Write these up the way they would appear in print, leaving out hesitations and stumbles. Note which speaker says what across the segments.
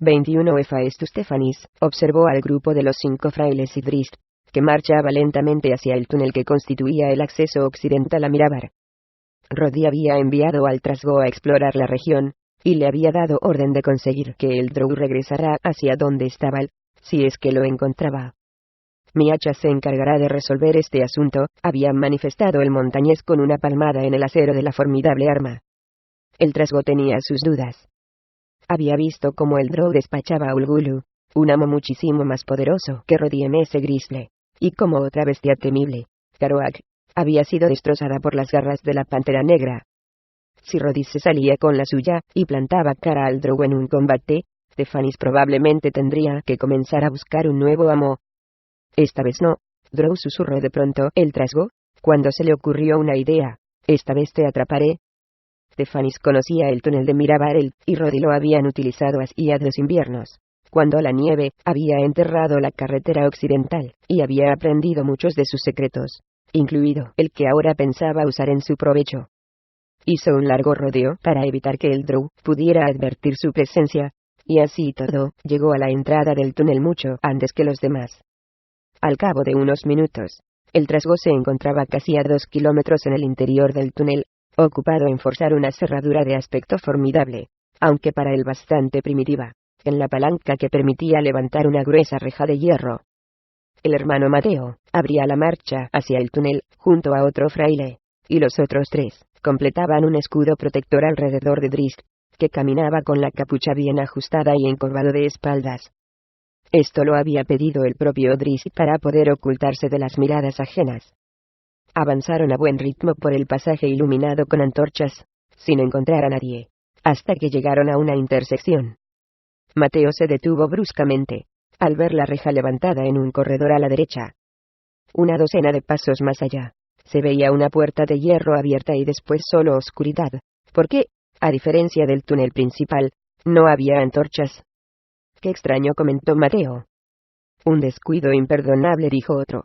Speaker 1: 21 Hephaestus Stephanis observó al grupo de los 5 frailes y Drizzt, que marchaba lentamente hacia el túnel que constituía el acceso occidental a Mirabar. Rodi había enviado al trasgo a explorar la región, y le había dado orden de conseguir que el Drow regresara hacia donde estaba él, si es que lo encontraba. Mi hacha se encargará de resolver este asunto, había manifestado el montañés con una palmada en el acero de la formidable arma. El trasgo tenía sus dudas. Había visto cómo el Drow despachaba a Ulgulu, un amo muchísimo más poderoso que Rodi Ms. Grisle, y como otra bestia temible, Karoak, había sido destrozada por las garras de la pantera negra. Si Rodi se salía con la suya y plantaba cara al Drow en un combate, Stephanis probablemente tendría que comenzar a buscar un nuevo amo. Esta vez no, Drow susurró de pronto el trasgo, cuando se le ocurrió una idea. Esta vez te atraparé. Stephanis conocía el túnel de Mirabarel, y Rodi lo habían utilizado hacía 2 inviernos, cuando la nieve había enterrado la carretera occidental, y había aprendido muchos de sus secretos, incluido el que ahora pensaba usar en su provecho. Hizo un largo rodeo para evitar que el Drow pudiera advertir su presencia, y así todo, llegó a la entrada del túnel mucho antes que los demás. Al cabo de unos minutos, el trasgo se encontraba casi a 2 kilómetros en el interior del túnel, ocupado en forzar una cerradura de aspecto formidable, aunque para él bastante primitiva, en la palanca que permitía levantar una gruesa reja de hierro. El hermano Mateo abría la marcha hacia el túnel, junto a otro fraile, y los otros 3 completaban un escudo protector alrededor de Drizzt, que caminaba con la capucha bien ajustada y encorvado de espaldas. Esto lo había pedido el propio Drizzt para poder ocultarse de las miradas ajenas. Avanzaron a buen ritmo por el pasaje iluminado con antorchas, sin encontrar a nadie, hasta que llegaron a una intersección. Mateo se detuvo bruscamente, al ver la reja levantada en un corredor a la derecha. Una docena de pasos más allá, se veía una puerta de hierro abierta y después solo oscuridad, porque, a diferencia del túnel principal, no había antorchas. «Qué extraño», comentó Mateo. «Un descuido imperdonable», dijo otro.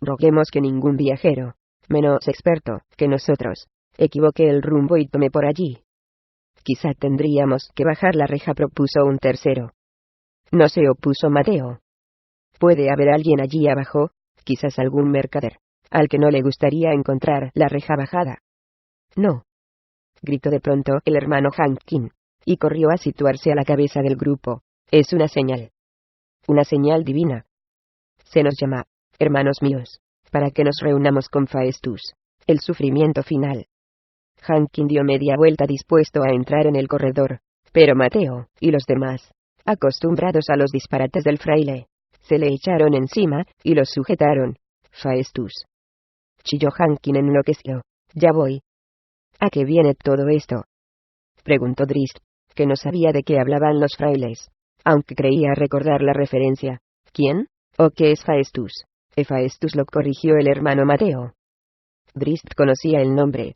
Speaker 1: «Roguemos que ningún viajero, menos experto que nosotros, equivoque el rumbo y tome por allí». «Quizá tendríamos que bajar la reja», propuso un tercero. No se opuso Mateo. «Puede haber alguien allí abajo, quizás algún mercader, al que no le gustaría encontrar la reja bajada». «No», gritó de pronto el hermano Hankin, y corrió a situarse a la cabeza del grupo. «Es una señal. Una señal divina. Se nos llama, hermanos míos, para que nos reunamos con Faestus. El sufrimiento final». Hankin dio media vuelta dispuesto a entrar en el corredor, pero Mateo, y los demás, acostumbrados a los disparates del fraile, se le echaron encima, y los sujetaron. «Faestus», chilló Hankin enloquecido. «Ya voy». «¿A qué viene todo esto?», preguntó Drizzt, que no sabía de qué hablaban los frailes, aunque creía recordar la referencia. «¿Quién? ¿O qué es Faestus?». «Hephaestus», lo corrigió el hermano Mateo. Drizzt conocía el nombre.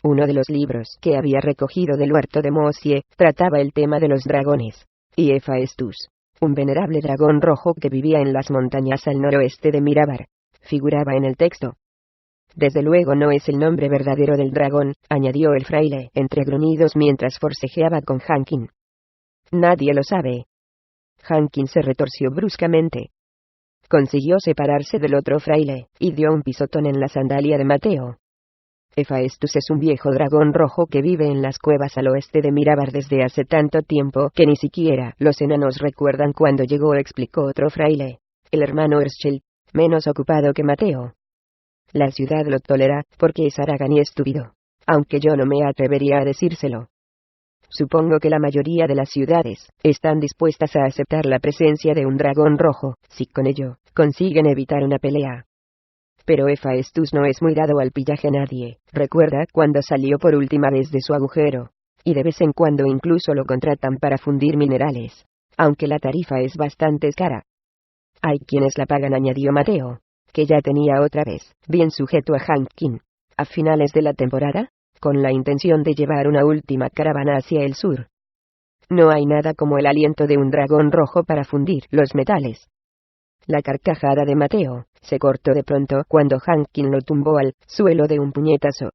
Speaker 1: Uno de los libros que había recogido del huerto de Mosie trataba el tema de los dragones, y Hephaestus, un venerable dragón rojo que vivía en las montañas al noroeste de Mirabar, figuraba en el texto. «Desde luego no es el nombre verdadero del dragón», añadió el fraile entre gruñidos mientras forcejeaba con Hankin. «Nadie lo sabe». Hankin se retorció bruscamente. Consiguió separarse del otro fraile, y dio un pisotón en la sandalia de Mateo. «Hephaestus es un viejo dragón rojo que vive en las cuevas al oeste de Mirabar desde hace tanto tiempo que ni siquiera los enanos recuerdan cuándo llegó», explicó otro fraile, el hermano Erschel, menos ocupado que Mateo. «La ciudad lo tolera, porque es haragán y estúpido, aunque yo no me atrevería a decírselo. Supongo que la mayoría de las ciudades están dispuestas a aceptar la presencia de un dragón rojo, si con ello consiguen evitar una pelea. Pero Hephaestus no es muy dado al pillaje a nadie, recuerda cuando salió por última vez de su agujero, y de vez en cuando incluso lo contratan para fundir minerales, aunque la tarifa es bastante cara. Hay quienes la pagan», añadió Mateo, que ya tenía otra vez bien sujeto a Hankin, a finales de la temporada, con la intención de llevar una última caravana hacia el sur. «No hay nada como el aliento de un dragón rojo para fundir los metales». La carcajada de Mateo se cortó de pronto cuando Hankin lo tumbó al suelo de un puñetazo.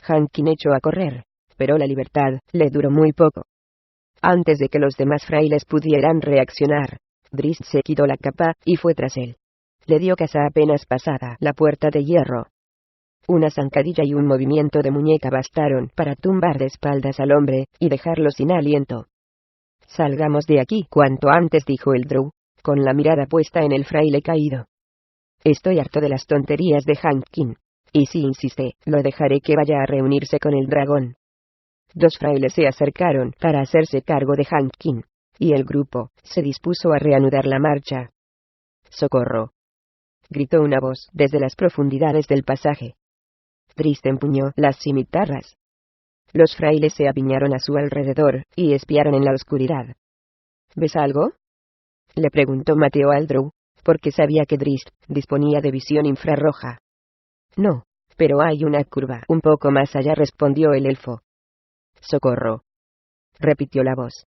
Speaker 1: Hankin echó a correr, pero la libertad le duró muy poco. Antes de que los demás frailes pudieran reaccionar, Drizzt se quitó la capa y fue tras él. Le dio caza apenas pasada la puerta de hierro. Una zancadilla y un movimiento de muñeca bastaron para tumbar de espaldas al hombre y dejarlo sin aliento. «Salgamos de aquí cuanto antes», dijo el Drow, con la mirada puesta en el fraile caído. «Estoy harto de las tonterías de Hank King, y si insiste, lo dejaré que vaya a reunirse con el dragón». Dos frailes se acercaron para hacerse cargo de Hank King, y el grupo se dispuso a reanudar la marcha. «¡Socorro!», gritó una voz desde las profundidades del pasaje. Drizzt empuñó las cimitarras. Los frailes se apiñaron a su alrededor y espiaron en la oscuridad. «¿Ves algo?», le preguntó Mateo al Drow, porque sabía que Drizzt disponía de visión infrarroja. «No, pero hay una curva un poco más allá», respondió el elfo. «¡Socorro!», repitió la voz.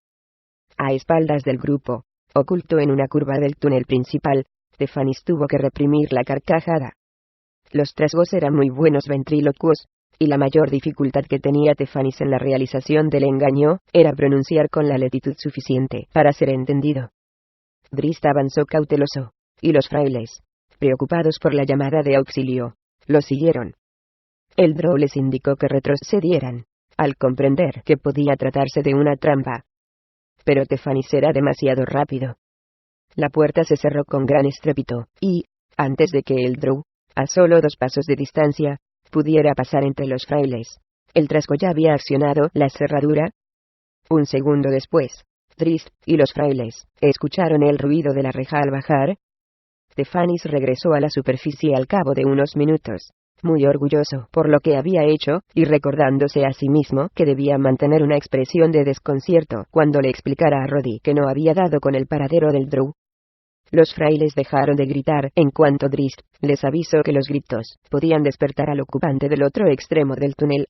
Speaker 1: A espaldas del grupo, oculto en una curva del túnel principal, Tefanis tuvo que reprimir la carcajada. Los trasgos eran muy buenos ventrílocuos, y la mayor dificultad que tenía Tefanis en la realización del engaño era pronunciar con la lentitud suficiente para ser entendido. Drizzt avanzó cauteloso, y los frailes, preocupados por la llamada de auxilio, lo siguieron. El Drow les indicó que retrocedieran, al comprender que podía tratarse de una trampa. Pero Tefanis era demasiado rápido. La puerta se cerró con gran estrépito, y, antes de que el Drow, a solo 2 pasos de distancia, pudiera pasar entre los frailes, el trasgo ya había accionado la cerradura. Un segundo después, Drizzt y los frailes escucharon el ruido de la reja al bajar. Tefanis regresó a la superficie al cabo de unos minutos, muy orgulloso por lo que había hecho, y recordándose a sí mismo que debía mantener una expresión de desconcierto cuando le explicara a Roddy que no había dado con el paradero del Drow. Los frailes dejaron de gritar en cuanto Drizzt les avisó que los gritos podían despertar al ocupante del otro extremo del túnel.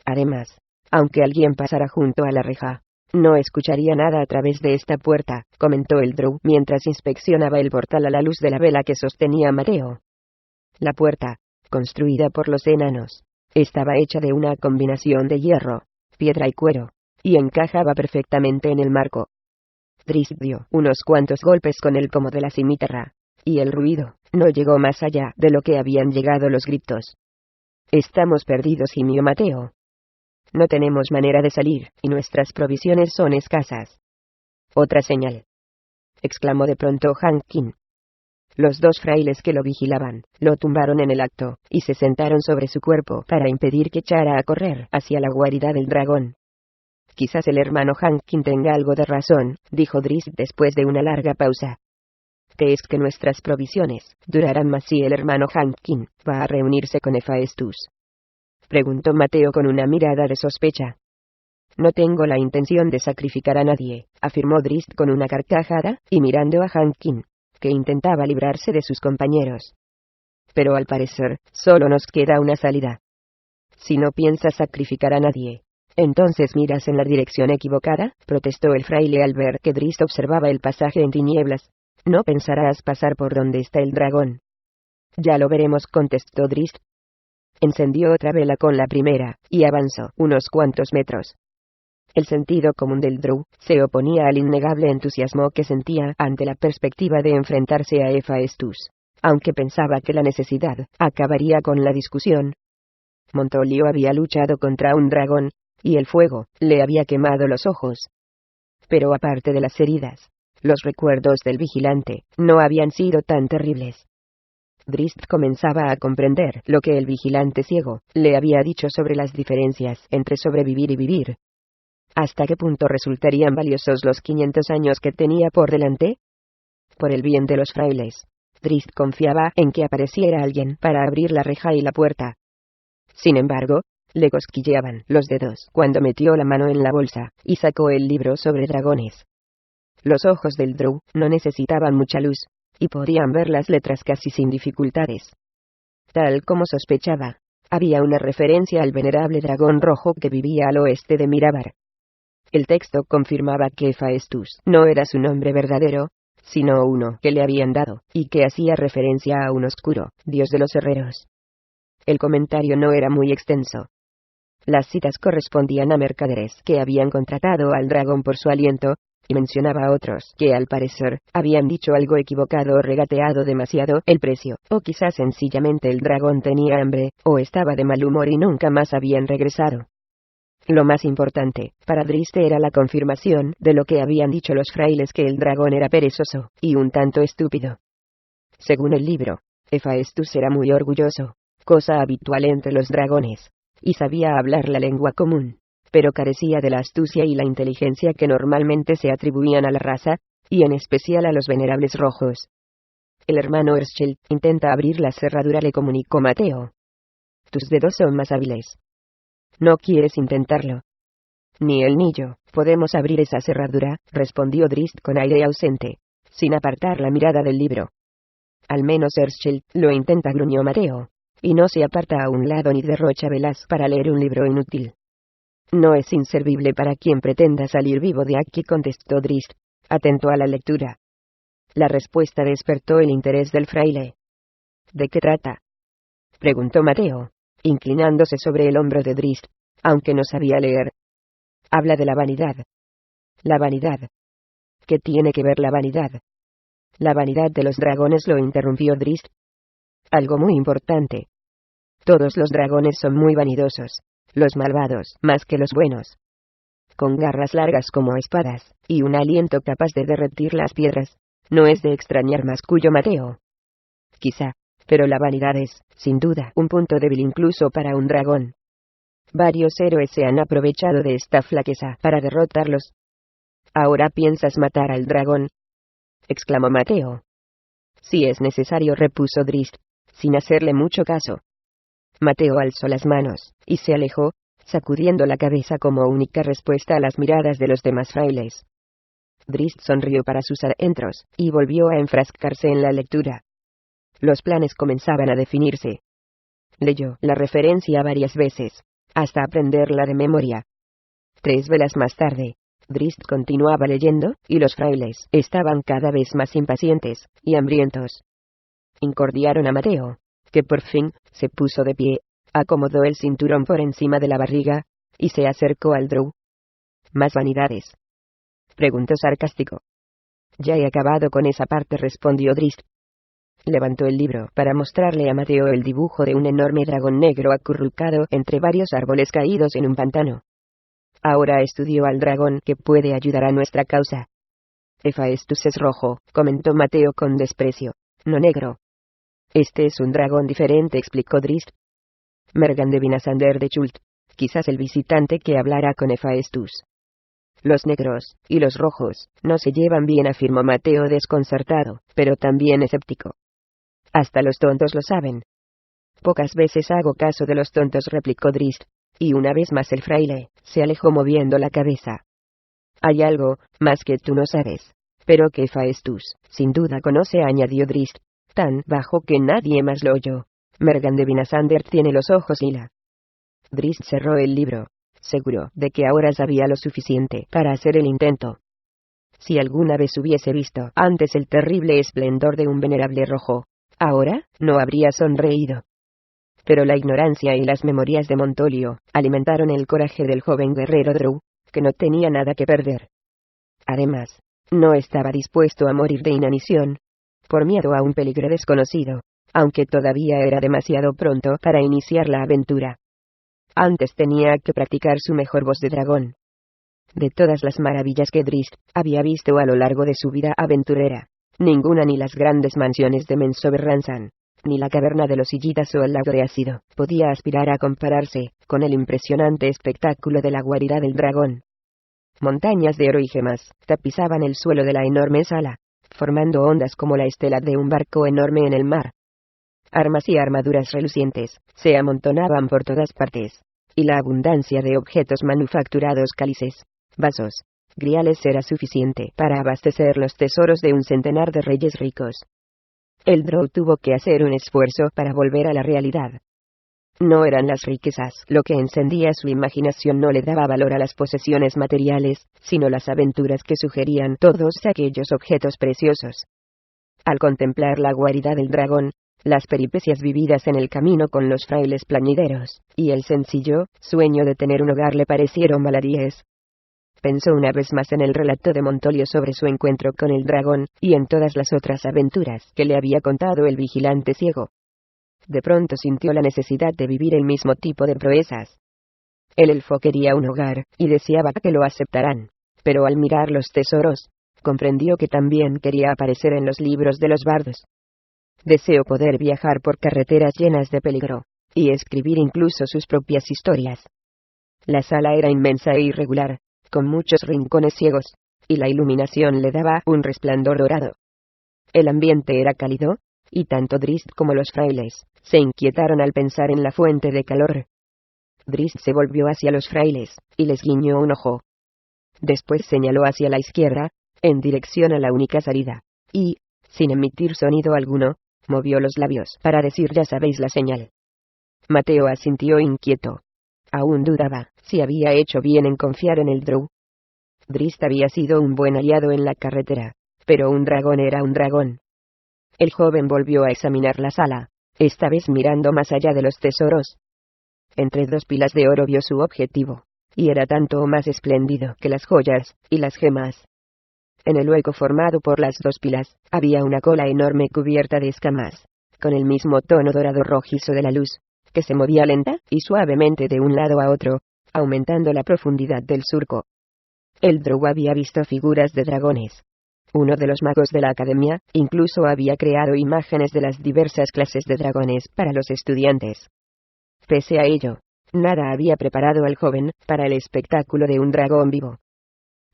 Speaker 1: Además, aunque alguien pasara junto a la reja, no escucharía nada a través de esta puerta, comentó el Drow mientras inspeccionaba el portal a la luz de la vela que sostenía Mateo. La puerta, construida por los enanos, estaba hecha de una combinación de hierro, piedra y cuero, y encajaba perfectamente en el marco. Drizzt dio unos cuantos golpes con el pomo de la cimitarra, y el ruido no llegó más allá de lo que habían llegado los gritos. «Estamos perdidos», gimió Mateo. «No tenemos manera de salir, y nuestras provisiones son escasas». «Otra señal», exclamó de pronto Hank King. Los 2 frailes que lo vigilaban, lo tumbaron en el acto, y se sentaron sobre su cuerpo para impedir que echara a correr hacia la guarida del dragón. «Quizás el hermano Hank King tenga algo de razón», dijo Drizzt después de una larga pausa. «¿Crees que nuestras provisiones durarán más si el hermano Hank King va a reunirse con Hephaestus?», preguntó Mateo con una mirada de sospecha. «No tengo la intención de sacrificar a nadie», afirmó Drizzt con una carcajada, y mirando a Hank King, que intentaba librarse de sus compañeros. «Pero al parecer, solo nos queda una salida. Si no piensas sacrificar a nadie, entonces miras en la dirección equivocada», protestó el fraile al ver que Drizzt observaba el pasaje en tinieblas. «No pensarás pasar por donde está el dragón». «Ya lo veremos», contestó Drizzt. Encendió otra vela con la primera, y avanzó unos cuantos metros. El sentido común del Drow se oponía al innegable entusiasmo que sentía ante la perspectiva de enfrentarse a Hephaestus, aunque pensaba que la necesidad acabaría con la discusión. Montolio había luchado contra un dragón, y el fuego le había quemado los ojos. Pero aparte de las heridas, los recuerdos del vigilante no habían sido tan terribles. Drizzt comenzaba a comprender lo que el vigilante ciego le había dicho sobre las diferencias entre sobrevivir y vivir. ¿Hasta qué punto resultarían valiosos los 500 años que tenía por delante? Por el bien de los frailes, Drizzt confiaba en que apareciera alguien para abrir la reja y la puerta. Sin embargo, le cosquilleaban los dedos cuando metió la mano en la bolsa y sacó el libro sobre dragones. Los ojos del Drow no necesitaban mucha luz, y podían ver las letras casi sin dificultades. Tal como sospechaba, había una referencia al venerable dragón rojo que vivía al oeste de Mirabar. El texto confirmaba que Hephaestus no era su nombre verdadero, sino uno que le habían dado, y que hacía referencia a un oscuro dios de los herreros. El comentario no era muy extenso. Las citas correspondían a mercaderes que habían contratado al dragón por su aliento, y mencionaba a otros que al parecer habían dicho algo equivocado o regateado demasiado el precio, o quizás sencillamente el dragón tenía hambre, o estaba de mal humor y nunca más habían regresado. Lo más importante para Drizzt era la confirmación de lo que habían dicho los frailes, que el dragón era perezoso y un tanto estúpido. Según el libro, Hephaestus era muy orgulloso, cosa habitual entre los dragones, y sabía hablar la lengua común, pero carecía de la astucia y la inteligencia que normalmente se atribuían a la raza, y en especial a los venerables rojos. El hermano Erschel intenta abrir la cerradura, le comunicó Mateo. Tus dedos son más hábiles. ¿No quieres intentarlo? Ni él ni yo podemos abrir esa cerradura, respondió Drizzt con aire ausente, sin apartar la mirada del libro. Al menos Erschel lo intenta, gruñó Mateo, y no se aparta a un lado ni derrocha velas para leer un libro inútil. No es inservible para quien pretenda salir vivo de aquí, contestó Drizzt, atento a la lectura. La respuesta despertó el interés del fraile. ¿De qué trata?, preguntó Mateo, inclinándose sobre el hombro de Drizzt, aunque no sabía leer. Habla de la vanidad. La vanidad. ¿Qué tiene que ver la vanidad? La vanidad de los dragones, lo interrumpió Drizzt. Algo muy importante. Todos los dragones son muy vanidosos, los malvados más que los buenos. Con garras largas como espadas, y un aliento capaz de derretir las piedras. No es de extrañar, masculló Mateo. Quizá, pero la vanidad es, sin duda, un punto débil incluso para un dragón. Varios héroes se han aprovechado de esta flaqueza para derrotarlos. ¿Ahora piensas matar al dragón?, exclamó Mateo. Si es necesario, repuso Drizzt, sin hacerle mucho caso. Mateo alzó las manos, y se alejó, sacudiendo la cabeza como única respuesta a las miradas de los demás frailes. Drizzt sonrió para sus adentros, y volvió a enfrascarse en la lectura. Los planes comenzaban a definirse. Leyó la referencia varias veces, hasta aprenderla de memoria. 3 velas más tarde, Drizzt continuaba leyendo, y los frailes estaban cada vez más impacientes y hambrientos. Incordiaron a Mateo, que por fin se puso de pie, acomodó el cinturón por encima de la barriga, y se acercó al drow. ¿Más vanidades?, preguntó sarcástico. Ya he acabado con esa parte, respondió Drizzt. Levantó el libro para mostrarle a Mateo el dibujo de un enorme dragón negro acurrucado entre varios árboles caídos en un pantano. Ahora estudió al dragón que puede ayudar a nuestra causa. Hephaestus es rojo, comentó Mateo con desprecio, no negro. Este es un dragón diferente, explicó Drizzt. Mergan de Vinasander de Chult, quizás el visitante que hablará con Hephaestus. Los negros y los rojos no se llevan bien, afirmó Mateo desconcertado, pero también escéptico. Hasta los tontos lo saben. Pocas veces hago caso de los tontos, replicó Drizzt, y una vez más el fraile se alejó moviendo la cabeza. Hay algo más que tú no sabes, pero que Hephaestus sin duda conoce, añadió Drizzt, tan bajo que nadie más lo oyó. Mergan de Vinasander tiene los ojos lila. Drizzt cerró el libro, seguro de que ahora sabía lo suficiente para hacer el intento. Si alguna vez hubiese visto antes el terrible esplendor de un venerable rojo, ahora no habría sonreído. Pero la ignorancia y las memorias de Montolio alimentaron el coraje del joven guerrero drow, que no tenía nada que perder. Además, no estaba dispuesto a morir de inanición, por miedo a un peligro desconocido, aunque todavía era demasiado pronto para iniciar la aventura. Antes tenía que practicar su mejor voz de dragón. De todas las maravillas que Drizzt había visto a lo largo de su vida aventurera, ninguna, ni las grandes mansiones de Menzoberranzan, ni la caverna de los Illidas o el lago de Ácido, podía aspirar a compararse con el impresionante espectáculo de la guarida del dragón. Montañas de oro y gemas tapizaban el suelo de la enorme sala, formando ondas como la estela de un barco enorme en el mar. Armas y armaduras relucientes se amontonaban por todas partes, y la abundancia de objetos manufacturados, cálices, vasos, griales, era suficiente para abastecer los tesoros de un centenar de reyes ricos. El drow tuvo que hacer un esfuerzo para volver a la realidad. No eran las riquezas lo que encendía su imaginación, no le daba valor a las posesiones materiales, sino las aventuras que sugerían todos aquellos objetos preciosos. Al contemplar la guarida del dragón, las peripecias vividas en el camino con los frailes plañideros, y el sencillo sueño de tener un hogar le parecieron baladíes. Pensó una vez más en el relato de Montolio sobre su encuentro con el dragón, y en todas las otras aventuras que le había contado el vigilante ciego. De pronto sintió la necesidad de vivir el mismo tipo de proezas. El elfo quería un hogar, y deseaba que lo aceptaran, pero al mirar los tesoros, comprendió que también quería aparecer en los libros de los bardos. Deseó poder viajar por carreteras llenas de peligro, y escribir incluso sus propias historias. La sala era inmensa e irregular, con muchos rincones ciegos, y la iluminación le daba un resplandor dorado. El ambiente era cálido, y tanto Drizzt como los frailes se inquietaron al pensar en la fuente de calor. Drizzt se volvió hacia los frailes, y les guiñó un ojo. Después señaló hacia la izquierda, en dirección a la única salida, y, sin emitir sonido alguno, movió los labios para decir ya sabéis la señal. Mateo asintió inquieto. Aún dudaba si había hecho bien en confiar en el Drow. Drizzt había sido un buen aliado en la carretera, pero un dragón era un dragón. El joven volvió a examinar la sala, esta vez mirando más allá de los tesoros. Entre dos pilas de oro vio su objetivo, y era tanto o más espléndido que las joyas y las gemas. En el hueco formado por las dos pilas, había una cola enorme cubierta de escamas, con el mismo tono dorado rojizo de la luz, que se movía lenta y suavemente de un lado a otro, aumentando la profundidad del surco. El Drow había visto figuras de dragones. Uno de los magos de la academia incluso había creado imágenes de las diversas clases de dragones para los estudiantes. Pese a ello, nada había preparado al joven para el espectáculo de un dragón vivo.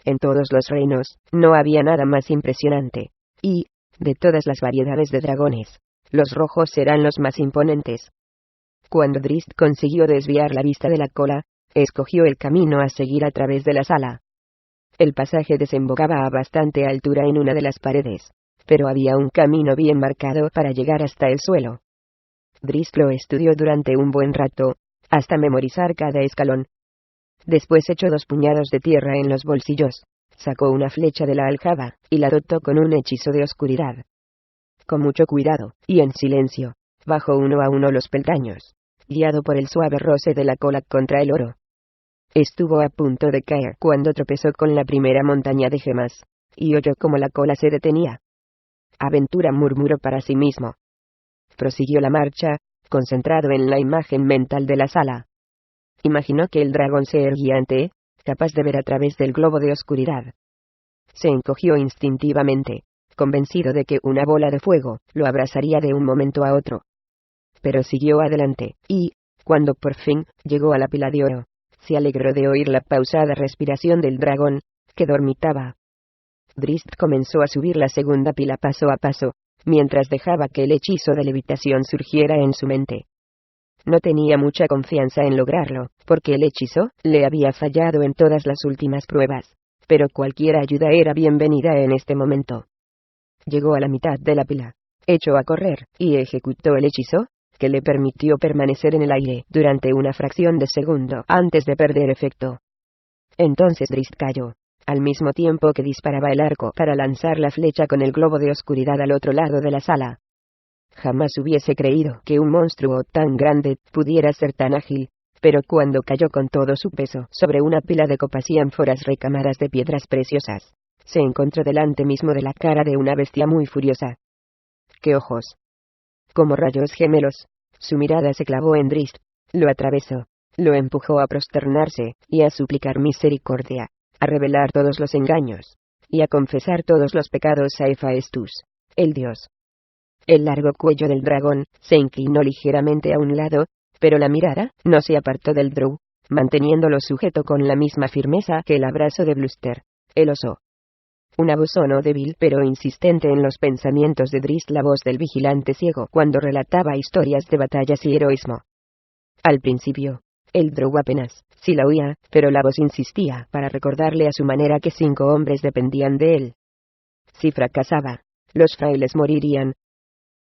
Speaker 1: En todos los reinos, no había nada más impresionante, y, de todas las variedades de dragones, los rojos eran los más imponentes. Cuando Drizzt consiguió desviar la vista de la cola, escogió el camino a seguir a través de la sala. El pasaje desembocaba a bastante altura en una de las paredes, pero había un camino bien marcado para llegar hasta el suelo. Drizzt lo estudió durante un buen rato, hasta memorizar cada escalón. Después echó 2 puñados de tierra en los bolsillos, sacó una flecha de la aljaba, y la dotó con un hechizo de oscuridad. Con mucho cuidado, y en silencio, bajó uno a uno los peldaños, guiado por el suave roce de la cola contra el oro. Estuvo a punto de caer cuando tropezó con la primera montaña de gemas, y oyó cómo la cola se detenía. Aventura, murmuró para sí mismo. Prosiguió la marcha, concentrado en la imagen mental de la sala. Imaginó que el dragón se erguía ante él, capaz de ver a través del globo de oscuridad. Se encogió instintivamente, convencido de que una bola de fuego lo abrasaría de un momento a otro. Pero siguió adelante, y, cuando por fin llegó a la pila de oro, se alegró de oír la pausada respiración del dragón, que dormitaba. Drizzt comenzó a subir la segunda pila paso a paso, mientras dejaba que el hechizo de levitación surgiera en su mente. No tenía mucha confianza en lograrlo, porque el hechizo le había fallado en todas las últimas pruebas, pero cualquier ayuda era bienvenida en este momento. Llegó a la mitad de la pila, echó a correr, y ejecutó el hechizo, que le permitió permanecer en el aire durante una fracción de segundo antes de perder efecto. Entonces Drizzt cayó, al mismo tiempo que disparaba el arco para lanzar la flecha con el globo de oscuridad al otro lado de la sala. Jamás hubiese creído que un monstruo tan grande pudiera ser tan ágil, pero cuando cayó con todo su peso sobre una pila de copas y ánforas recamadas de piedras preciosas, se encontró delante mismo de la cara de una bestia muy furiosa. ¡Qué ojos! Como rayos gemelos, su mirada se clavó en Drizzt, lo atravesó, lo empujó a prosternarse, y a suplicar misericordia, a revelar todos los engaños, y a confesar todos los pecados a Hephaestus, el dios. El largo cuello del dragón se inclinó ligeramente a un lado, pero la mirada no se apartó del Drow, manteniéndolo sujeto con la misma firmeza que el abrazo de Bluster, el oso. Una voz sonó débil pero insistente en los pensamientos de Drizzt, la voz del vigilante ciego cuando relataba historias de batallas y heroísmo. Al principio, el Drow apenas sí la oía, pero la voz insistía para recordarle a su manera que 5 hombres dependían de él. Si fracasaba, los frailes morirían.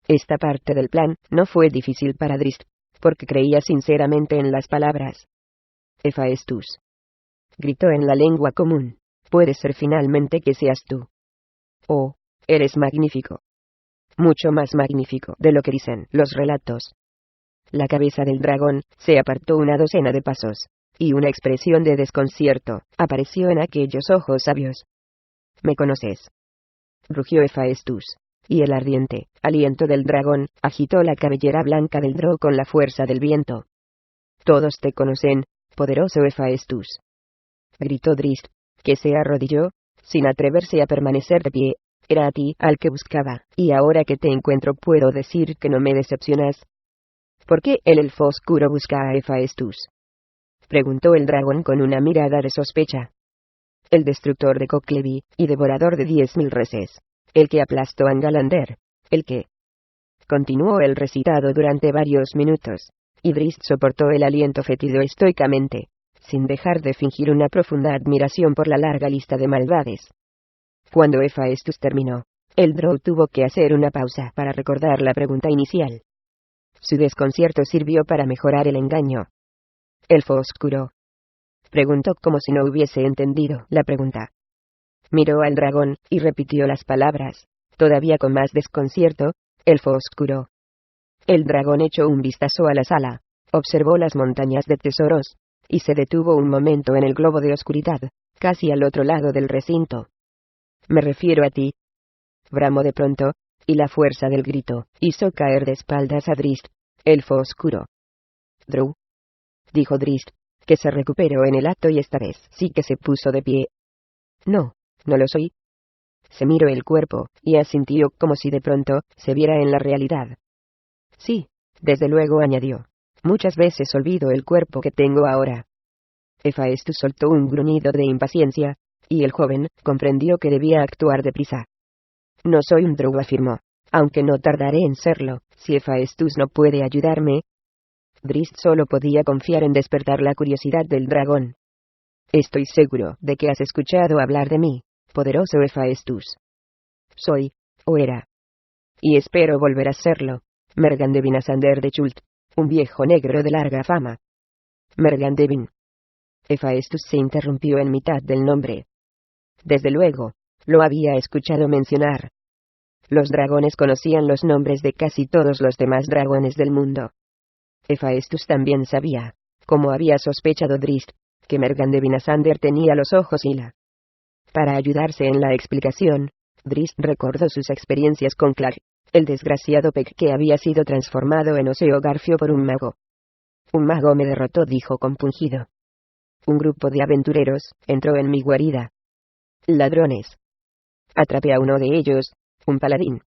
Speaker 1: Esta parte del plan no fue difícil para Drizzt, porque creía sinceramente en las palabras. Hephaestus, gritó en la lengua común, puede ser finalmente que seas tú. Oh, eres magnífico. mucho más magnífico de lo que dicen los relatos. La cabeza del dragón se apartó una docena de pasos, y una expresión de desconcierto apareció en aquellos ojos sabios. ¿Me conoces?, rugió Hephaestus, y el ardiente aliento del dragón agitó la cabellera blanca del drow con la fuerza del viento. «Todos te conocen, poderoso Hephaestus», gritó Drizzt, que se arrodilló, sin atreverse a permanecer de pie. «Era a ti al que buscaba, y ahora que te encuentro puedo decir que no me decepcionas». «¿Por qué el elfo oscuro busca a Hephaestus?», preguntó el dragón con una mirada de sospecha. «El destructor de Coclevi, y devorador de 10.000 reses. El que aplastó a Angalander. El que...». Continuó el recitado durante varios minutos, y Drizzt soportó el aliento fétido estoicamente, sin dejar de fingir una profunda admiración por la larga lista de maldades. Cuando Hephaestus terminó, el drow tuvo que hacer una pausa para recordar la pregunta inicial. Su desconcierto sirvió para mejorar el engaño. «¿Elfo oscuro?», preguntó como si no hubiese entendido la pregunta. Miró al dragón, y repitió las palabras, todavía con más desconcierto: «Elfo oscuro». El dragón echó un vistazo a la sala, observó las montañas de tesoros, y se detuvo un momento en el globo de oscuridad, casi al otro lado del recinto. «Me refiero a ti», bramó de pronto, y la fuerza del grito hizo caer de espaldas a Drizzt. «Elfo oscuro». «Drow», dijo Drizzt, que se recuperó en el acto y esta vez sí que se puso de pie. «No, no lo soy». Se miró el cuerpo, y asintió como si de pronto se viera en la realidad. «Sí, desde luego», añadió. «Muchas veces olvido el cuerpo que tengo ahora». Hephaestus soltó un gruñido de impaciencia, y el joven comprendió que debía actuar deprisa. «No soy un drow», afirmó, «aunque no tardaré en serlo, si Hephaestus no puede ayudarme». Drizzt solo podía confiar en despertar la curiosidad del dragón. «Estoy seguro de que has escuchado hablar de mí, poderoso Hephaestus. Soy, o era, y espero volver a serlo, Mergandevin Asander de Chult, un viejo negro de larga fama». «Mergandevin». Hephaestus se interrumpió en mitad del nombre. Desde luego, lo había escuchado mencionar. Los dragones conocían los nombres de casi todos los demás dragones del mundo. Hephaestus también sabía, como había sospechado Drizzt, que Mergandevin Asander tenía los ojos hila. Para ayudarse en la explicación, Drizzt recordó sus experiencias con Clark, el desgraciado Peck que había sido transformado en Oseo Garfio por un mago. «Un mago me derrotó», dijo compungido. «Un grupo de aventureros entró en mi guarida. Ladrones. Atrapé a uno de ellos, un paladín».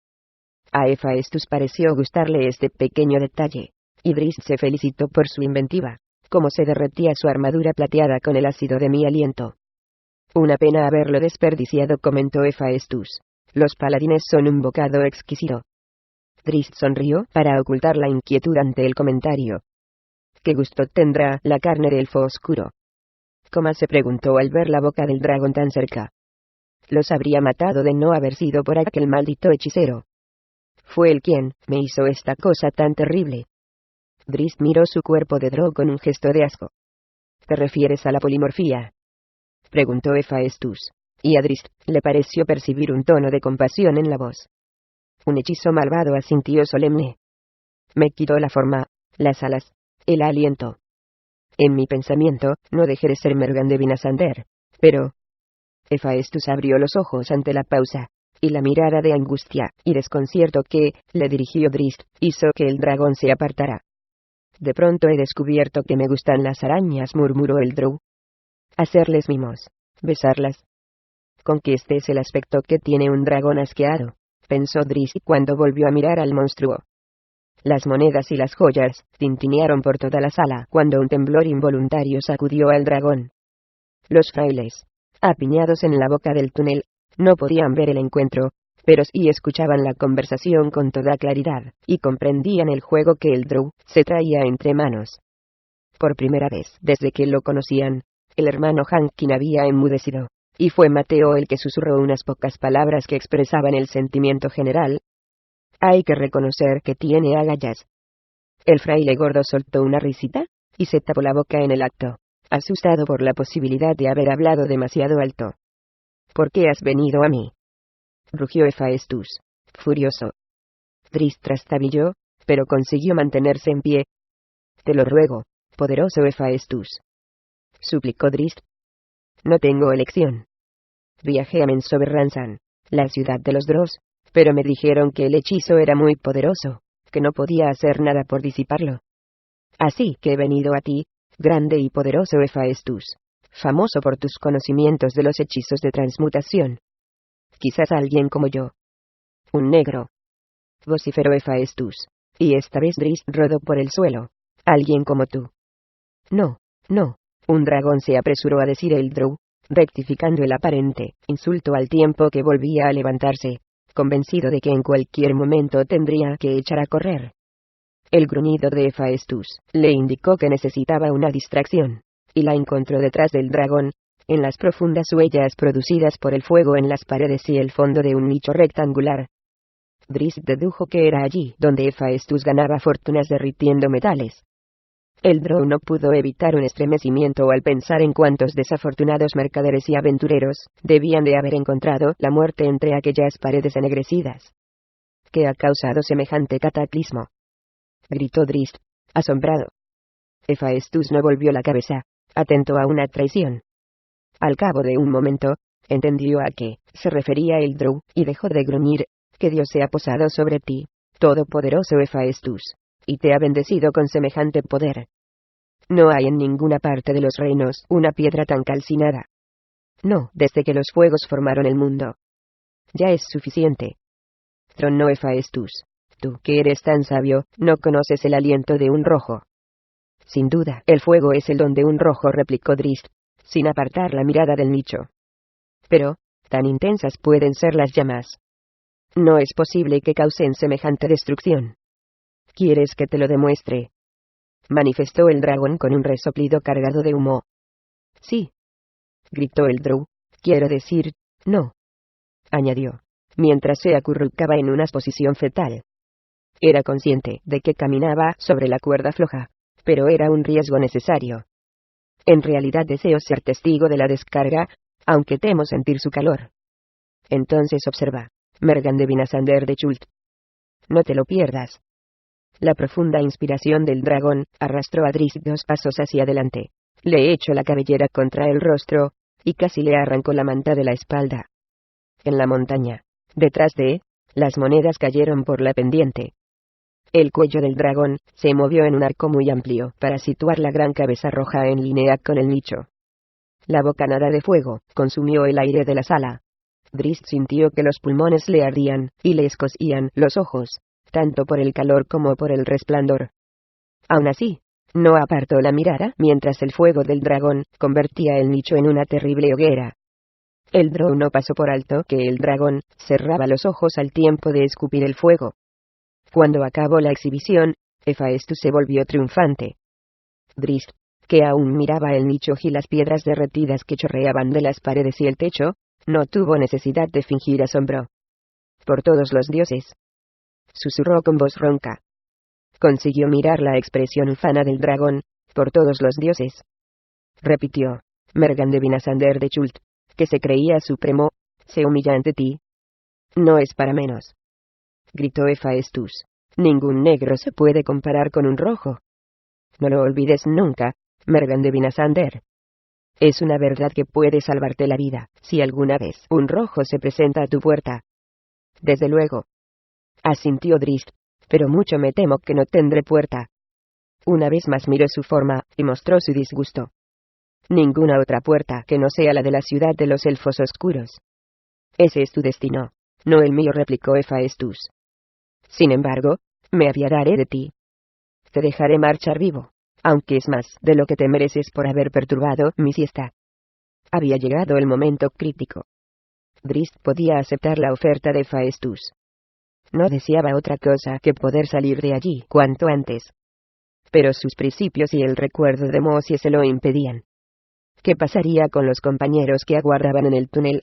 Speaker 1: A Hephaestus pareció gustarle este pequeño detalle, y Drizzt se felicitó por su inventiva, como se derretía su armadura plateada con el ácido de mi aliento. «Una pena haberlo desperdiciado», comentó Hephaestus. «Los paladines son un bocado exquisito». Drizzt sonrió para ocultar la inquietud ante el comentario. «¿Qué gusto tendrá la carne del elfo oscuro?», Coma se preguntó al ver la boca del dragón tan cerca. «Los habría matado de no haber sido por aquel maldito hechicero. Fue él quien me hizo esta cosa tan terrible». Drizzt miró su cuerpo de drow con un gesto de asco. «¿Te refieres a la polimorfía?», preguntó Hephaestus, y a Drizzt le pareció percibir un tono de compasión en la voz. «Un hechizo malvado», asintió solemne. «Me quitó la forma, las alas, el aliento. En mi pensamiento, no dejé de ser Mergandevin Asander, pero...». Hephaestus abrió los ojos ante la pausa, y la mirada de angustia y desconcierto que le dirigió Drizzt hizo que el dragón se apartara. «De pronto he descubierto que me gustan las arañas», murmuró el drow. «Hacerles mimos, besarlas. Con que este es el aspecto que tiene un dragón asqueado», pensó Drizzt cuando volvió a mirar al monstruo. Las monedas y las joyas tintinearon por toda la sala cuando un temblor involuntario sacudió al dragón. Los frailes, apiñados en la boca del túnel, no podían ver el encuentro, pero sí escuchaban la conversación con toda claridad, y comprendían el juego que el drow se traía entre manos. Por primera vez desde que lo conocían, el hermano Hankin había enmudecido, y fue Mateo el que susurró unas pocas palabras que expresaban el sentimiento general. «Hay que reconocer que tiene agallas». El fraile gordo soltó una risita, y se tapó la boca en el acto, asustado por la posibilidad de haber hablado demasiado alto. «¿Por qué has venido a mí?», rugió Hephaestus, furioso. Drizzt trastabilló, pero consiguió mantenerse en pie. «Te lo ruego, poderoso Hephaestus», suplicó Drizzt. «No tengo elección. Viajé a Menzoberranzan, la ciudad de los Dross, pero me dijeron que el hechizo era muy poderoso, que no podía hacer nada por disiparlo. Así que he venido a ti, grande y poderoso Hephaestus, famoso por tus conocimientos de los hechizos de transmutación. Quizás alguien como yo». «Un negro», vociferó Hephaestus, y esta vez Drizzt rodó por el suelo. «Alguien como tú». «No, no», un dragón se apresuró a decir el Drow, rectificando el aparente insulto al tiempo que volvía a levantarse, convencido de que en cualquier momento tendría que echar a correr. El gruñido de Hephaestus le indicó que necesitaba una distracción, y la encontró detrás del dragón, en las profundas huellas producidas por el fuego en las paredes y el fondo de un nicho rectangular. Drizzt dedujo que era allí donde Hephaestus ganaba fortunas derritiendo metales. El Drow no pudo evitar un estremecimiento al pensar en cuántos desafortunados mercaderes y aventureros debían de haber encontrado la muerte entre aquellas paredes ennegrecidas. «¿Qué ha causado semejante cataclismo?», gritó Drizzt, asombrado. Hephaestus no volvió la cabeza, atento a una traición. Al cabo de un momento, entendió a qué se refería el Drow, y dejó de gruñir. «Que Dios se ha posado sobre ti, todopoderoso Hephaestus, y te ha bendecido con semejante poder. No hay en ninguna parte de los reinos una piedra tan calcinada. No, desde que los fuegos formaron el mundo. Ya es suficiente». Tronó Hephaestus. «Tú, que eres tan sabio, no conoces el aliento de un rojo». «Sin duda, el fuego es el don de un rojo», replicó Drizzt, sin apartar la mirada del nicho. «Pero, tan intensas pueden ser las llamas. No es posible que causen semejante destrucción». «¿Quieres que te lo demuestre?», manifestó el dragón con un resoplido cargado de humo. «Sí», gritó el Drow. «Quiero decir, no», añadió, mientras se acurrucaba en una posición fetal. Era consciente de que caminaba sobre la cuerda floja, pero era un riesgo necesario. «En realidad deseo ser testigo de la descarga, aunque temo sentir su calor». «Entonces observa, Mergan de Vinasander de Chult. No te lo pierdas». La profunda inspiración del dragón arrastró a Drizzt 2 pasos hacia adelante. Le echó la cabellera contra el rostro, y casi le arrancó la manta de la espalda. En la montaña, detrás de las monedas cayeron por la pendiente. El cuello del dragón se movió en un arco muy amplio para situar la gran cabeza roja en línea con el nicho. La bocanada de fuego consumió el aire de la sala. Drizzt sintió que los pulmones le ardían y le escocían los ojos, tanto por el calor como por el resplandor. Aún así, no apartó la mirada mientras el fuego del dragón convertía el nicho en una terrible hoguera. El Drow no pasó por alto que el dragón cerraba los ojos al tiempo de escupir el fuego. Cuando acabó la exhibición, Hephaestus se volvió triunfante. Drizzt, que aún miraba el nicho y las piedras derretidas que chorreaban de las paredes y el techo, no tuvo necesidad de fingir asombro. «Por todos los dioses», susurró con voz ronca. Consiguió mirar la expresión ufana del dragón. «Por todos los dioses», repitió. «Mergan de Vinasander de Chult, que se creía supremo, se humilla ante ti». «No es para menos», gritó Hephaestus. «Ningún negro se puede comparar con un rojo. No lo olvides nunca, Mergan de Vinasander. Es una verdad que puede salvarte la vida, si alguna vez un rojo se presenta a tu puerta». «Desde luego», asintió Drizzt, «pero mucho me temo que no tendré puerta». Una vez más miró su forma, y mostró su disgusto. «Ninguna otra puerta que no sea la de la ciudad de los elfos oscuros». «Ese es tu destino, no el mío», replicó Hephaestus. «Sin embargo, me apiadaré de ti. Te dejaré marchar vivo, aunque es más de lo que te mereces por haber perturbado mi siesta». Había llegado el momento crítico. Drizzt podía aceptar la oferta de Hephaestus. No deseaba otra cosa que poder salir de allí cuanto antes. Pero sus principios y el recuerdo de Mosia se lo impedían. ¿Qué pasaría con los compañeros que aguardaban en el túnel?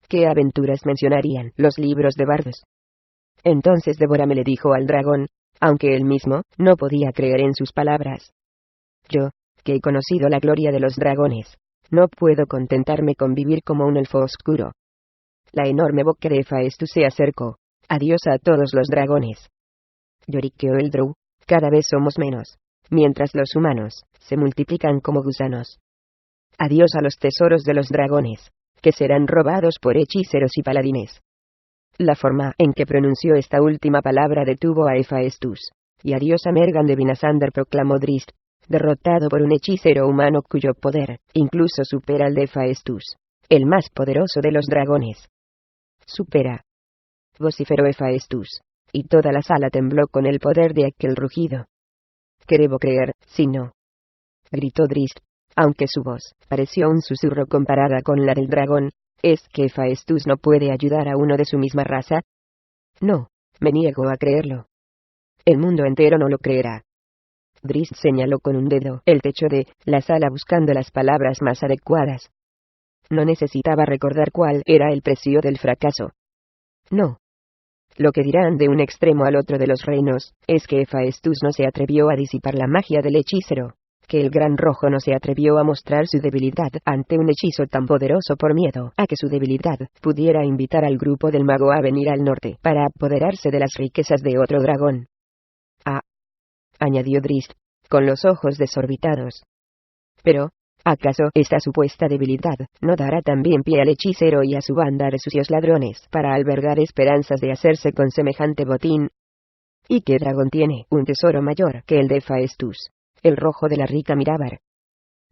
Speaker 1: ¿Qué aventuras mencionarían los libros de bardos? Entonces Devórame, le dijo al dragón, aunque él mismo no podía creer en sus palabras. «Yo, que he conocido la gloria de los dragones, no puedo contentarme con vivir como un elfo oscuro». La enorme boca de Hephaestus se acercó, Adiós a todos los dragones. Lloriqueó el Drow. Cada vez somos menos, mientras los humanos se multiplican como gusanos. Adiós a los tesoros de los dragones, que serán robados por hechiceros y paladines. La forma en que pronunció esta última palabra detuvo a Hephaestus. Y adiós a Mergan de Vinasander, proclamó Drizzt, derrotado por un hechicero humano cuyo poder incluso supera al de Hephaestus, el más poderoso de los dragones. Supera, vociferó Hephaestus, y toda la sala tembló con el poder de aquel rugido. Querebo creer, si no, gritó Drizzt, aunque su voz pareció un susurro comparada con la del dragón. ¿Es que Hephaestus no puede ayudar a uno de su misma raza? No, me niego a creerlo. El mundo entero no lo creerá. Drizzt señaló con un dedo el techo de la sala buscando las palabras más adecuadas. No necesitaba recordar cuál era el precio del fracaso. No. Lo que dirán de un extremo al otro de los reinos es que Hephaestus no se atrevió a disipar la magia del hechicero, que el Gran Rojo no se atrevió a mostrar su debilidad ante un hechizo tan poderoso por miedo a que su debilidad pudiera invitar al grupo del mago a venir al norte para apoderarse de las riquezas de otro dragón. Ah, añadió Drizzt, con los ojos desorbitados. Pero, ¿acaso esta supuesta debilidad no dará también pie al hechicero y a su banda de sucios ladrones para albergar esperanzas de hacerse con semejante botín? ¿Y qué dragón tiene un tesoro mayor que el de Hephaestus, el rojo de la rica Mirabar?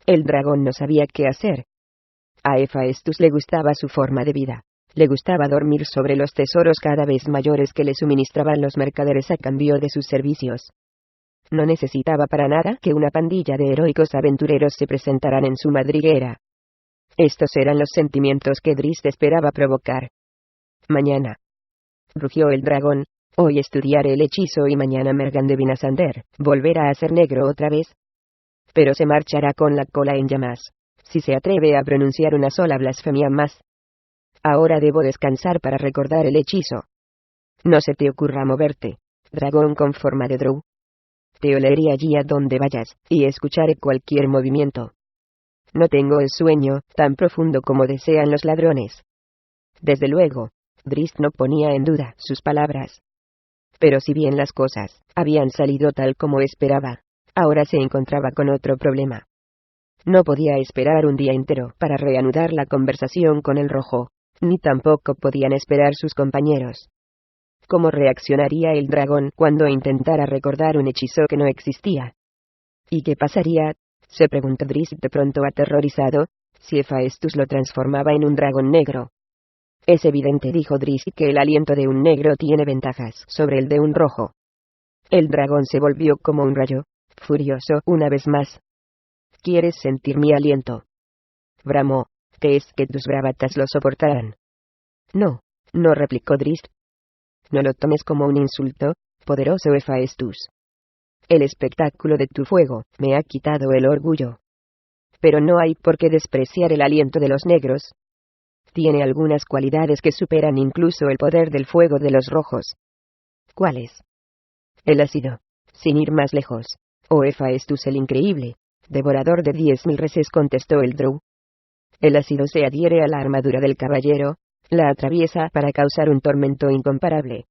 Speaker 1: El dragón no sabía qué hacer. A Hephaestus le gustaba su forma de vida. Le gustaba dormir sobre los tesoros cada vez mayores que le suministraban los mercaderes a cambio de sus servicios. No necesitaba para nada que una pandilla de heroicos aventureros se presentaran en su madriguera. Estos eran los sentimientos que Drizzt esperaba provocar. Mañana, rugió el dragón, hoy estudiaré el hechizo y mañana Mergan de Vinasander volverá a ser negro otra vez. Pero se marchará con la cola en llamas, si se atreve a pronunciar una sola blasfemia más. Ahora debo descansar para recordar el hechizo. No se te ocurra moverte, dragón con forma de Drow. Te oleré allí a donde vayas, y escucharé cualquier movimiento. No tengo el sueño tan profundo como desean los ladrones. Desde luego, Drizzt no ponía en duda sus palabras. Pero si bien las cosas habían salido tal como esperaba, ahora se encontraba con otro problema. No podía esperar un día entero para reanudar la conversación con el rojo, ni tampoco podían esperar sus compañeros. ¿Cómo reaccionaría el dragón cuando intentara recordar un hechizo que no existía? ¿Y qué pasaría, se preguntó Drizzt de pronto aterrorizado, si Hephaestus lo transformaba en un dragón negro? Es evidente, dijo Drizzt, que el aliento de un negro tiene ventajas sobre el de un rojo. El dragón se volvió como un rayo, furioso una vez más. ¿Quieres sentir mi aliento? Bramó. ¿Crees que tus bravatas lo soportarán? No, no, replicó Drizzt. No lo tomes como un insulto, poderoso Hephaestus. El espectáculo de tu fuego me ha quitado el orgullo. Pero no hay por qué despreciar el aliento de los negros. Tiene algunas cualidades que superan incluso el poder del fuego de los rojos. ¿Cuáles? El ácido, sin ir más lejos. Oh Hephaestus el increíble, devorador de 10.000 reses, contestó el Drow. El ácido se adhiere a la armadura del caballero, la atraviesa para causar un tormento incomparable.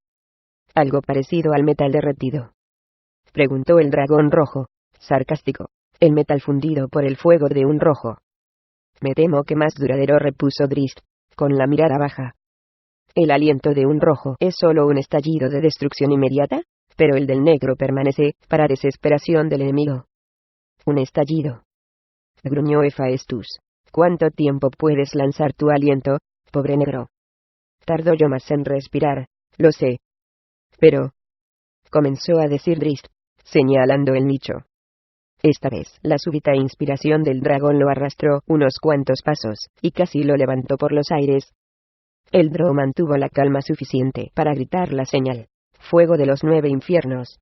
Speaker 1: ¿Algo parecido al metal derretido?, preguntó el dragón rojo, sarcástico. El metal fundido por el fuego de un rojo. Me temo que más duradero, repuso Drizzt, con la mirada baja. El aliento de un rojo es solo un estallido de destrucción inmediata, pero el del negro permanece, para desesperación del enemigo. Un estallido, gruñó Hephaestus. ¿Cuánto tiempo puedes lanzar tu aliento, pobre negro? Tardo yo más en respirar, lo sé. Pero, comenzó a decir Drizzt, señalando el nicho. Esta vez, la súbita inspiración del dragón lo arrastró unos cuantos pasos, y casi lo levantó por los aires. El Drow mantuvo la calma suficiente para gritar la señal, fuego de los 9 infiernos.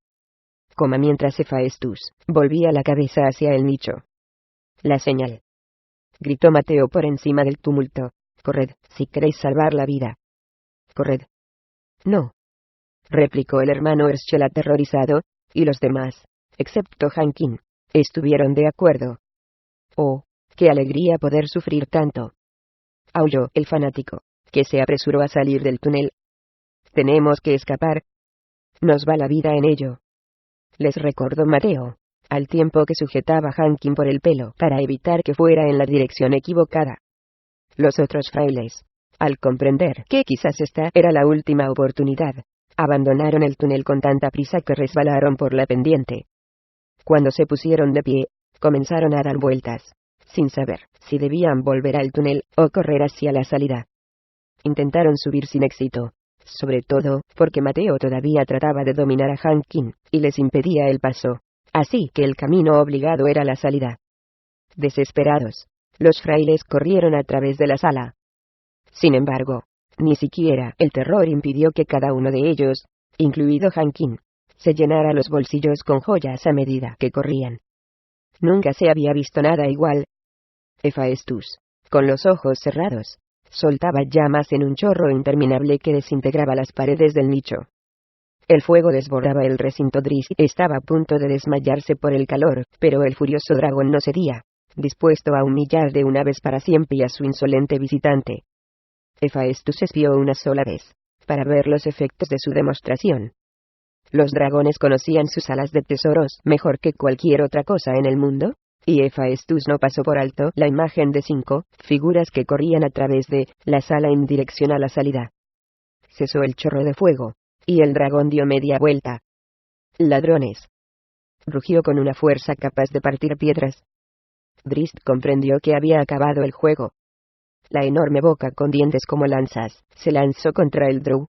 Speaker 1: Mientras Hephaestus volvía la cabeza hacia el nicho. La señal, gritó Mateo por encima del tumulto. Corred, si queréis salvar la vida. Corred. No, replicó el hermano Herschel aterrorizado, y los demás, excepto Hankin, estuvieron de acuerdo. Oh, qué alegría poder sufrir tanto. Aulló el fanático, que se apresuró a salir del túnel. Tenemos que escapar. Nos va la vida en ello. Les recordó Mateo, al tiempo que sujetaba a Hankin por el pelo para evitar que fuera en la dirección equivocada. Los otros frailes, al comprender que quizás esta era la última oportunidad, abandonaron el túnel con tanta prisa que resbalaron por la pendiente. Cuando se pusieron de pie, comenzaron a dar vueltas, sin saber si debían volver al túnel o correr hacia la salida. Intentaron subir sin éxito, sobre todo porque Mateo todavía trataba de dominar a Hankin y les impedía el paso, así que el camino obligado era la salida. Desesperados, los frailes corrieron a través de la sala. Sin embargo, ni siquiera el terror impidió que cada uno de ellos, incluido Hankin, se llenara los bolsillos con joyas a medida que corrían. Nunca se había visto nada igual. Hephaestus, con los ojos cerrados, soltaba llamas en un chorro interminable que desintegraba las paredes del nicho. El fuego desbordaba el recinto. Drizzt estaba a punto de desmayarse por el calor, pero el furioso dragón no cedía, dispuesto a humillar de una vez para siempre a su insolente visitante. Hephaestus espió una sola vez, para ver los efectos de su demostración. Los dragones conocían sus salas de tesoros mejor que cualquier otra cosa en el mundo, y Hephaestus no pasó por alto la imagen de 5 figuras que corrían a través de la sala en dirección a la salida. Cesó el chorro de fuego, y el dragón dio media vuelta. «¡Ladrones!», rugió con una fuerza capaz de partir piedras. Drizzt comprendió que había acabado el juego. La enorme boca con dientes como lanzas se lanzó contra el drow.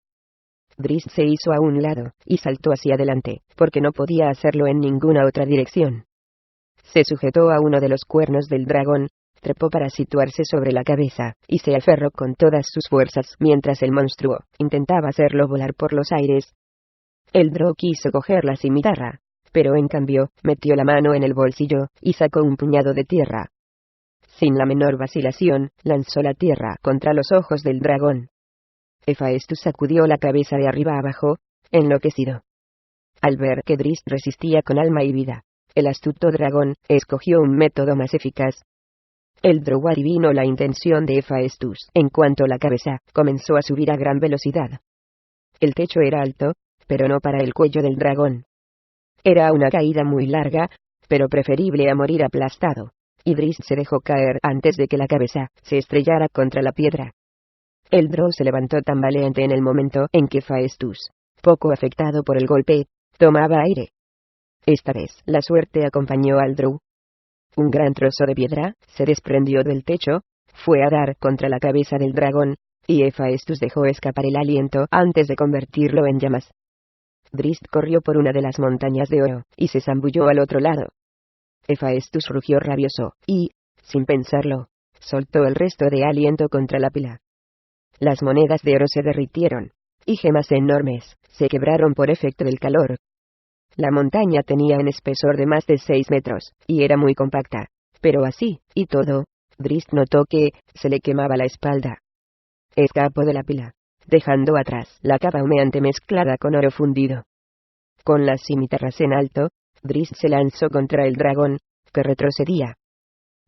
Speaker 1: Drizzt se hizo a un lado y saltó hacia adelante, porque no podía hacerlo en ninguna otra dirección. Se sujetó a uno de los cuernos del dragón, trepó para situarse sobre la cabeza, y se aferró con todas sus fuerzas mientras el monstruo intentaba hacerlo volar por los aires. El drow quiso coger la cimitarra, pero en cambio, metió la mano en el bolsillo y sacó un puñado de tierra. Sin la menor vacilación, lanzó la tierra contra los ojos del dragón. Hephaestus sacudió la cabeza de arriba abajo, enloquecido. Al ver que Drizzt resistía con alma y vida, el astuto dragón escogió un método más eficaz. El drow adivinó la intención de Hephaestus en cuanto la cabeza comenzó a subir a gran velocidad. El techo era alto, pero no para el cuello del dragón. Era una caída muy larga, pero preferible a morir aplastado, y Drizzt se dejó caer antes de que la cabeza se estrellara contra la piedra. El drow se levantó tambaleante en el momento en que Hephaestus, poco afectado por el golpe, tomaba aire. Esta vez la suerte acompañó al drow. Un gran trozo de piedra se desprendió del techo, fue a dar contra la cabeza del dragón, y Hephaestus dejó escapar el aliento antes de convertirlo en llamas. Drizzt corrió por una de las montañas de oro, y se zambulló al otro lado. Hephaestus rugió rabioso, y, sin pensarlo, soltó el resto de aliento contra la pila. Las monedas de oro se derritieron, y gemas enormes se quebraron por efecto del calor. La montaña tenía un espesor de más de 6 metros, y era muy compacta, pero así, y todo, Drizzt notó que se le quemaba la espalda. Escapó de la pila, dejando atrás la capa humeante mezclada con oro fundido. Con las cimitarras en alto, Drizzt se lanzó contra el dragón, que retrocedía.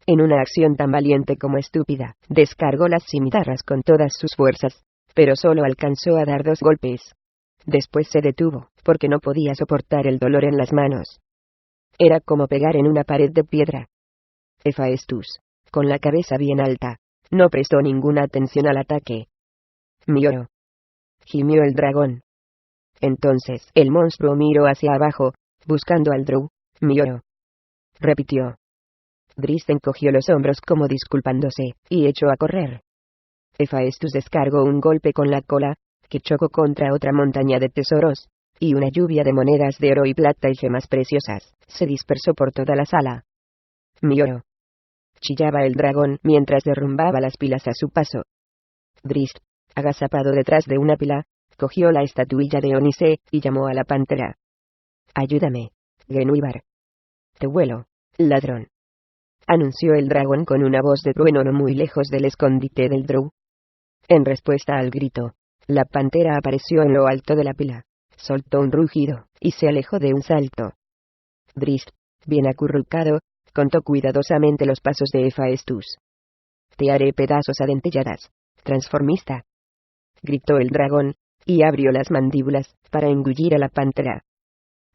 Speaker 1: En una acción tan valiente como estúpida, descargó las cimitarras con todas sus fuerzas, pero solo alcanzó a dar 2 golpes. Después se detuvo, porque no podía soportar el dolor en las manos. Era como pegar en una pared de piedra. Hephaestus, con la cabeza bien alta, no prestó ninguna atención al ataque. «Mi oro», gimió el dragón. Entonces el monstruo miró hacia abajo, buscando al drow. «Mi oro», repitió. Drizzt encogió los hombros como disculpándose, y echó a correr. Hephaestus descargó un golpe con la cola, que chocó contra otra montaña de tesoros, y una lluvia de monedas de oro y plata y gemas preciosas se dispersó por toda la sala. «Mi oro», chillaba el dragón mientras derrumbaba las pilas a su paso. Drizzt, agazapado detrás de una pila, cogió la estatuilla de Onice y llamó a la pantera. «Ayúdame, Genuibar». «Te huelo, ladrón», anunció el dragón con una voz de trueno no muy lejos del escondite del drow. En respuesta al grito, la pantera apareció en lo alto de la pila, soltó un rugido, y se alejó de un salto. Drizzt, bien acurrucado, contó cuidadosamente los pasos de Hephaestus. «Te haré pedazos a dentelladas, transformista», gritó el dragón, y abrió las mandíbulas, para engullir a la pantera.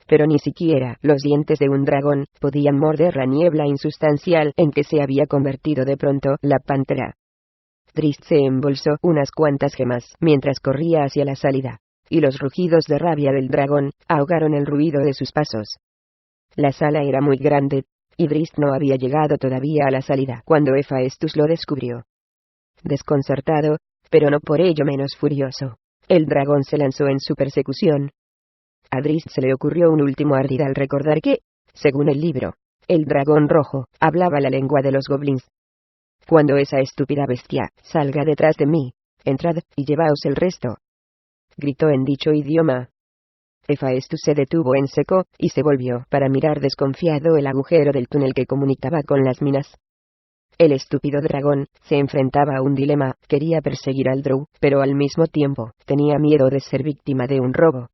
Speaker 1: Pero ni siquiera los dientes de un dragón podían morder la niebla insustancial en que se había convertido de pronto la pantera. Drizzt se embolsó unas cuantas gemas mientras corría hacia la salida, y los rugidos de rabia del dragón ahogaron el ruido de sus pasos. La sala era muy grande, y Drizzt no había llegado todavía a la salida cuando Hephaestus lo descubrió. Desconcertado, pero no por ello menos furioso, el dragón se lanzó en su persecución. A Drizzt se le ocurrió un último ardid al recordar que, según el libro, el dragón rojo hablaba la lengua de los goblins. Cuando esa estúpida bestia salga detrás de mí, entrad y llevaos el resto, gritó en dicho idioma. Hephaestus se detuvo en seco, y se volvió para mirar desconfiado el agujero del túnel que comunicaba con las minas. El estúpido dragón se enfrentaba a un dilema: quería perseguir al Drow, pero al mismo tiempo tenía miedo de ser víctima de un robo.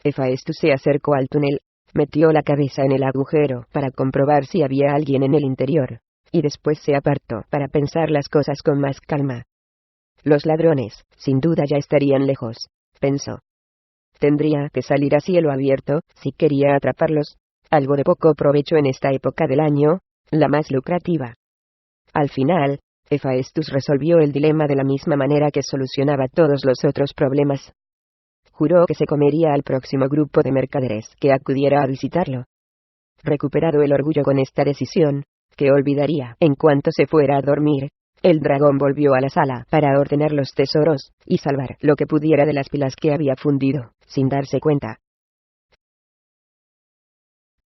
Speaker 1: Hephaestus se acercó al túnel, metió la cabeza en el agujero para comprobar si había alguien en el interior, y después se apartó para pensar las cosas con más calma. Los ladrones, sin duda, ya estarían lejos, pensó. Tendría que salir a cielo abierto si quería atraparlos, algo de poco provecho en esta época del año, la más lucrativa. Al final, Hephaestus resolvió el dilema de la misma manera que solucionaba todos los otros problemas. Juró que se comería al próximo grupo de mercaderes que acudiera a visitarlo. Recuperado el orgullo con esta decisión, que olvidaría en cuanto se fuera a dormir, el dragón volvió a la sala para ordenar los tesoros y salvar lo que pudiera de las pilas que había fundido, sin darse cuenta